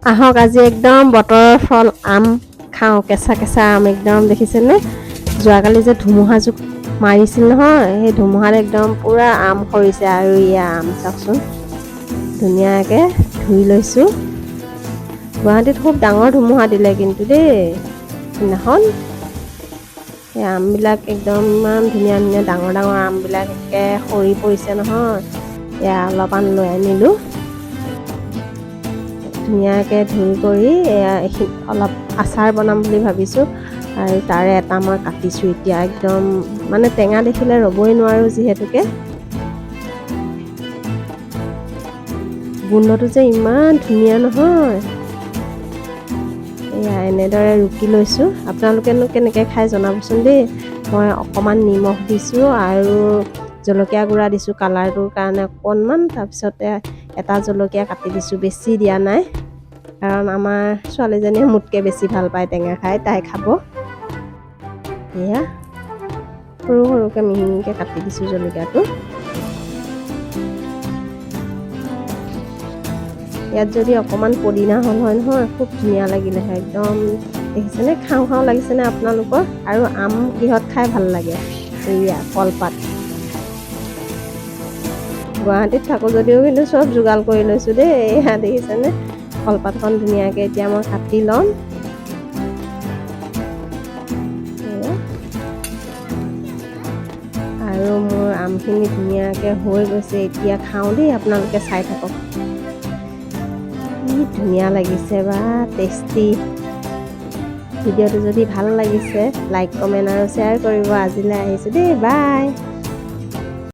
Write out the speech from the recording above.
আহক আজি একদম বতৰৰ ফল আম খাওঁ, কেঁচা কেঁচা আম একদম দেখিছেনে? যোৱাকালি যে ধুমুহাজোক মাৰিছিল নহয়, সেই ধুমুহাত একদম পূৰা আম সৰিছে আৰু এয়া আম চাওকচোন, ধুনীয়াকৈ ধুই লৈছোঁ। গুৱাহাটীত খুব ডাঙৰ ধুমুহা দিলে কিন্তু দেই সিদিনাখন। এই আমবিলাক একদম ইমান ধুনীয়া ধুনীয়া ডাঙৰ ডাঙৰ আমবিলাক একে সৰি পৰিছে নহয়। এয়া অলপমান লৈ আনিলোঁ, ধুনীয়াকৈ ধুই কৰি এয়া অলপ আচাৰ বনাম বুলি ভাবিছোঁ। আৰু তাৰে এটা মই কাটিছোঁ এতিয়া, একদম মানে টেঙা দেখিলে ৰ'বই নোৱাৰোঁ যিহেতুকে। গোন্ধটো যে ইমান ধুনীয়া নহয়। এয়া এনেদৰে ৰুকি লৈছোঁ। আপোনালোকেনো কেনেকৈ খাই জনাবচোন দেই। মই অকণমান নিমখ দিছোঁ আৰু জলকীয়া গুড়া দিছোঁ কালাৰটোৰ কাৰণে অকণমান, তাৰপিছতে এটা জলকীয়া কাটি দিছোঁ, বেছি দিয়া নাই কাৰণ আমাৰ ছোৱালীজনীয়ে মোতকৈ বেছি ভাল পায় টেঙা খাই, তাই খাব। এয়া সৰু সৰুকৈ মিহি মিহিকৈ কাটি দিছোঁ জলকীয়াটো। ইয়াত যদি অকণমান পদিনা হ'ল হয় নহয়, খুব ধুনীয়া লাগিলে হয় একদম। দেখিছেনে, খাওঁ খাওঁ লাগিছেনে আপোনালোকৰ? আৰু আম কিহত খাই ভাল লাগে? এয়া কলপাত। গুৱাহাটীত থাকোঁ যদিও কিন্তু চব যোগাৰ কৰি লৈছোঁ দেই। এয়া দেখিছেনে, কলপাতখন ধুনীয়াকৈ এতিয়া মই কাটি ল'ম। আৰু মোৰ আমখিনি ধুনীয়াকৈ হৈ গৈছে, এতিয়া খাওঁ দেই, আপোনালোকে চাই থাকক। কি ধুনীয়া লাগিছে বা, টেষ্টি। ভিডিঅ'টো যদি ভাল লাগিছে লাইক কমেণ্ট আৰু শ্বেয়াৰ কৰিব। আজিলৈ আহিছোঁ দেই, বাই।